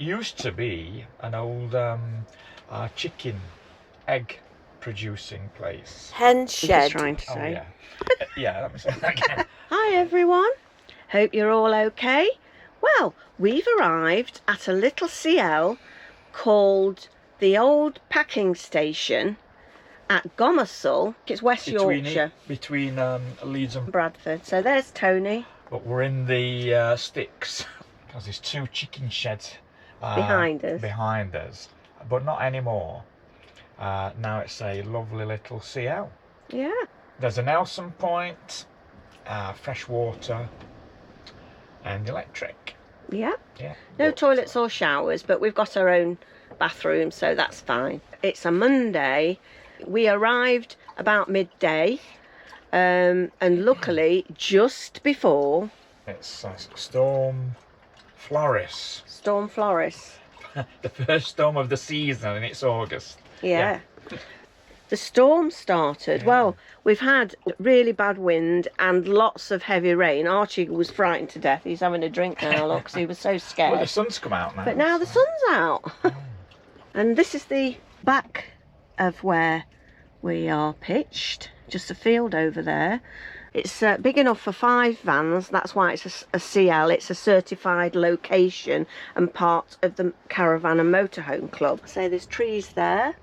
used to be an old chicken egg producing place. Hen shed. Trying to say. Oh, yeah. Yeah, let me say that again. Hi everyone, hope you're all okay. Well, we've arrived at a little CL called the Old Packing Station at Gomersall. It's West Yorkshire. Between Leeds and Bradford. So there's Tony. But we're in the sticks because there's 2 chicken sheds Behind us. But not anymore. Now it's a lovely little CL. Yeah. There's a Nelson Point, fresh water and electric. Yeah. Yeah. No toilets or showers, but we've got our own bathroom, so that's fine. It's a Monday. We arrived about midday, and luckily just before... It's Storm Floris. Storm Floris. The first storm of the season, and it's August. Yeah. The storm started. Yeah. Well, we've had really bad wind and lots of heavy rain. Archie was frightened to death. He's having a drink now, look, because he was so scared. Well, the sun's come out now. But now the sun's out. And this is the back of where we are pitched. Just a field over there. It's big enough for 5 vans. That's why it's a CL. It's a certified location and part of the Caravan and Motorhome Club. So there's trees there,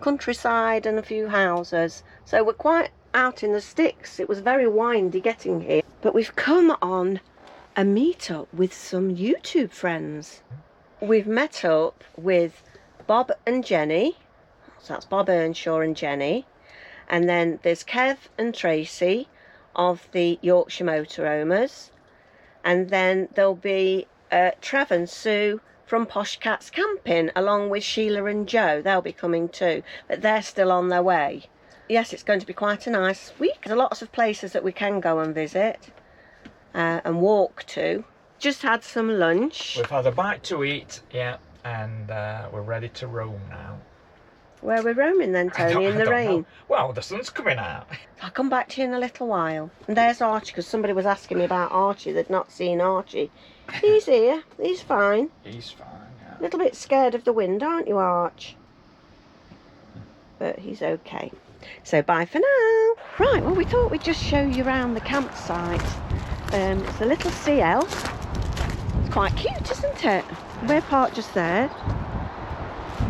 countryside and a few houses. So we're quite out in the sticks. It was very windy getting here. But we've come on a meet-up with some YouTube friends. We've met up with Bob and Jenny. So that's Bob Earnshaw and Jenny. And then there's Kev and Tracey of the Yorkshire Motorhomes. And then there'll be Trev and Sue from Posh Cats Camping, along with Sheila and Joe. They'll be coming too, but they're still on their way. Yes, it's going to be quite a nice week. There's lots of places that we can go and visit and walk to. Just had some lunch. We've had a bite to eat, yeah, and we're ready to roam now. Where we're roaming then, Tony, in the rain? Know. Well, the sun's coming out. I'll come back to you in a little while. And there's Archie, because somebody was asking me about Archie. They'd not seen Archie. He's here. He's fine. He's fine, yeah. A little bit scared of the wind, aren't you, Arch? But he's okay. So bye for now. Right, well, we thought we'd just show you around the campsite. It's a little CL. It's quite cute, isn't it? We're parked just there.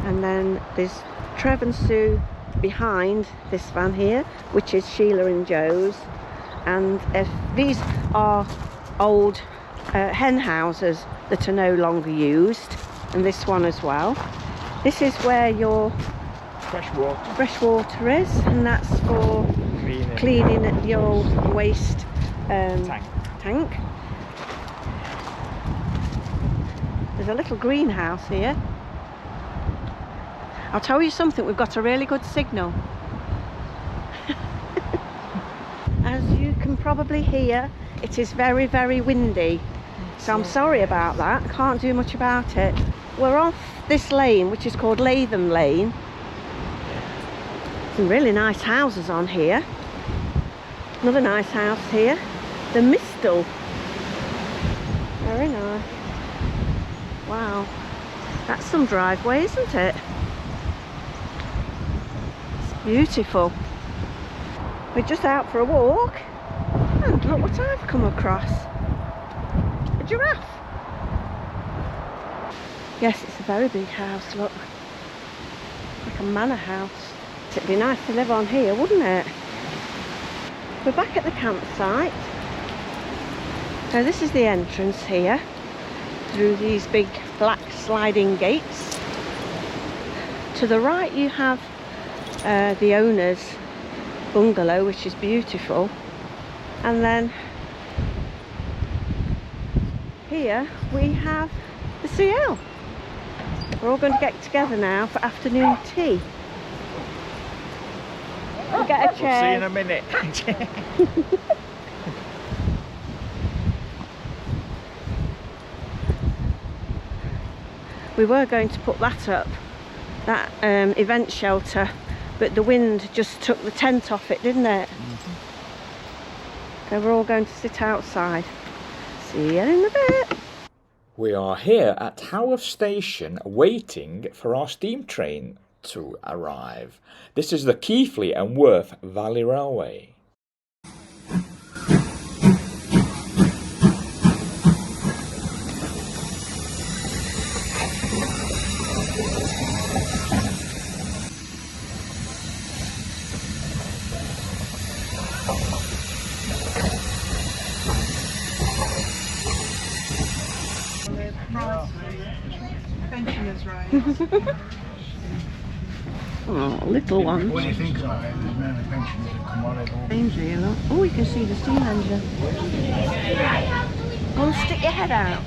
And then there's Trev and Sue behind this van here, which is Sheila and Joe's. And if these are old hen houses that are no longer used, and this one as well. This is where your fresh water is, and that's for cleaning your waste tank. There's a little greenhouse here. I'll tell you something, we've got a really good signal. As you can probably hear, it is very, very windy. So I'm sorry about that, can't do much about it. We're off this lane, which is called Latham Lane. Some really nice houses on here. Another nice house here. The Mistle. Very nice. Wow. That's some driveway, isn't it? It's beautiful. We're just out for a walk. And look what I've come across. A giraffe. Yes, it's a very big house, look. Like a manor house. It'd be nice to live on here, wouldn't it? We're back at the campsite. So this is the entrance here, through these big black sliding gates. To the right you have the owner's bungalow, which is beautiful. And then here we have the CL. We're all going to get together now for afternoon tea. We'll get a chair. We'll see you in a minute. We were going to put that up, that event shelter, but the wind just took the tent off it, didn't it? So we're all going to sit outside. See you in a bit. We are here at Haworth Station waiting for our steam train to arrive. This is the Keighley and Worth Valley Railway. Pensioners' right. Oh, little ones. What do you think about it? There's many pensioners that come on it all. Danger, look. Oh, you can see the steam engine. Go and stick your head out.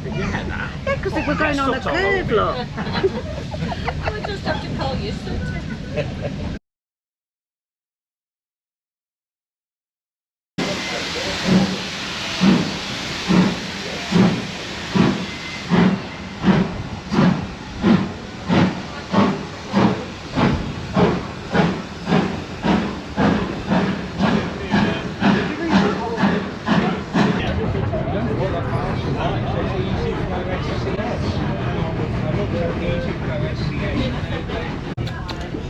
Stick your head out. Yeah, because if we're going on a curve, look. I would just have to call you soon.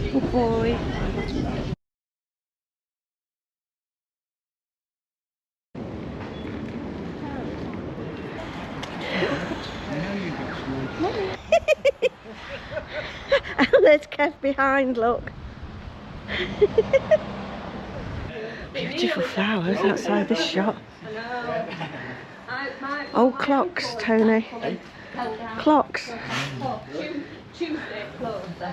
Good boy. And there's Kev behind, look. Beautiful flowers outside this shop. Old clocks, Tony. Clocks. Tuesday closed.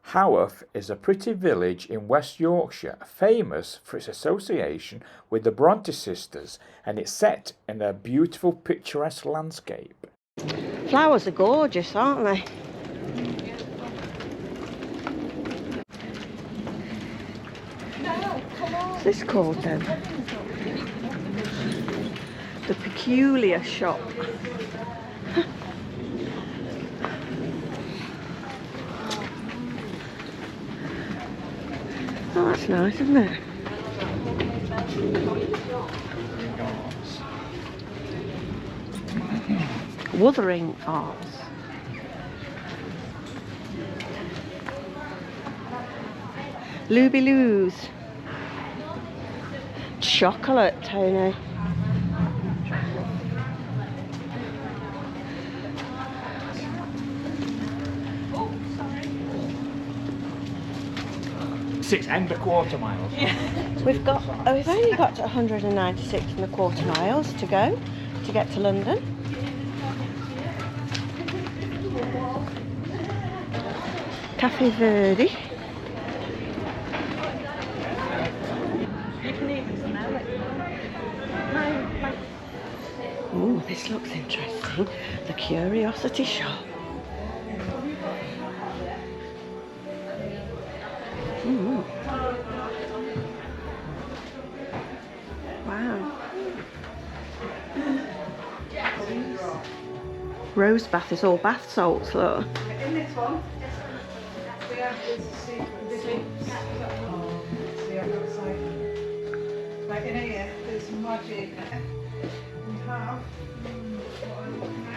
Haworth is a pretty village in West Yorkshire, famous for its association with the Bronte sisters, and it's set in a beautiful picturesque landscape. Flowers are gorgeous, aren't they? What's this called then? The Peculiar Shop. Oh, that's nice, isn't it? Wuthering Arts. Looby Loos. Chocolate, Tony. Six and a quarter miles. We've only got 196 and a quarter miles to go to get to London. Cafe Verde. Oh, this looks interesting. The Curiosity Shop. Wow. Rose bath is all bath salts, look. In this one, we have this like in here, there's magic. We have what I'm looking at.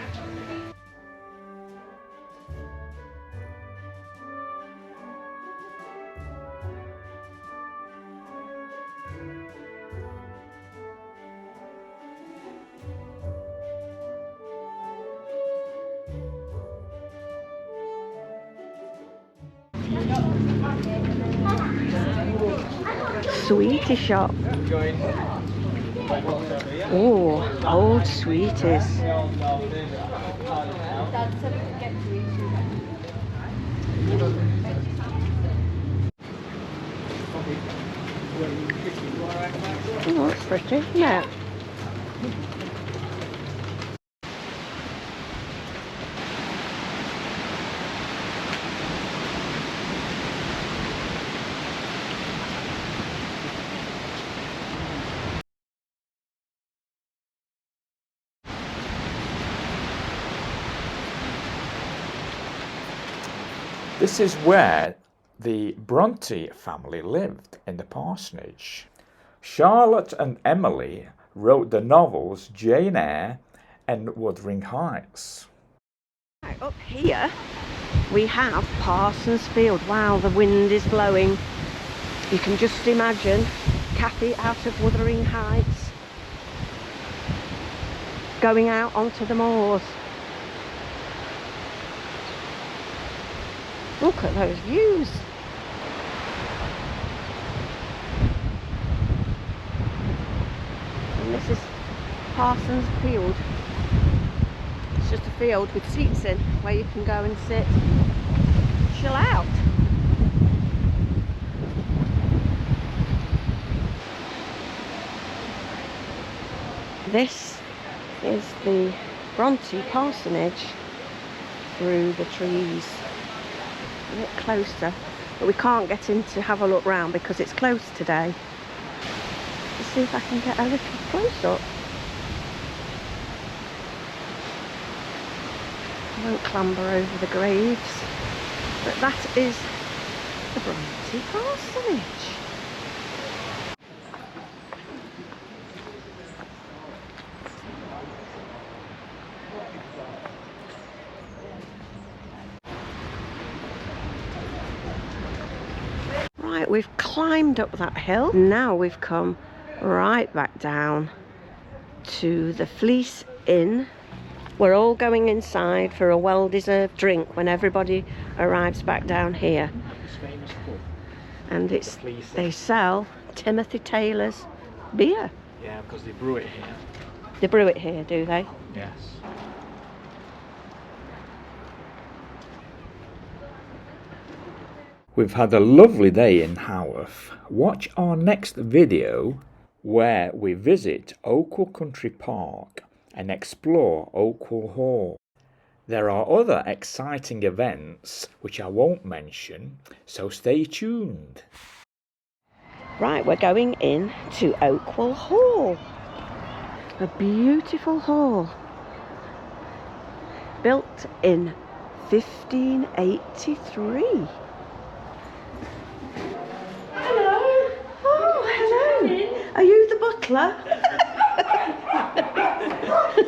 Sweetie shop. Oh, old sweeties. Oh, that's pretty, isn't it? This is where the Bronte family lived in the parsonage. Charlotte and Emily wrote the novels Jane Eyre and Wuthering Heights. Right, up here we have Parsons Field. Wow, the wind is blowing. You can just imagine Kathy out of Wuthering Heights going out onto the moors. Look at those views. And this is Parsons Field. It's just a field with seats in where you can go and sit, chill out. This is the Bronte Parsonage through the trees. A bit closer, but we can't get in to have a look round because it's closed today. Let's see if I can get a little close up. I won't clamber over the graves, but that is the Bronte Parsonage. Right, we've climbed up that hill. Now we've come right back down to the Fleece Inn. We're all going inside for a well-deserved drink when everybody arrives back down here. And it's they sell Timothy Taylor's beer. Yeah, because they brew it here. They brew it here, do they? Yes. We've had a lovely day in Haworth. Watch our next video where we visit Oakwell Country Park and explore Oakwell Hall. There are other exciting events which I won't mention, so stay tuned. Right, we're going in to Oakwell Hall. A beautiful hall. Built in 1583. Hello. Oh, hello. Are you the butler?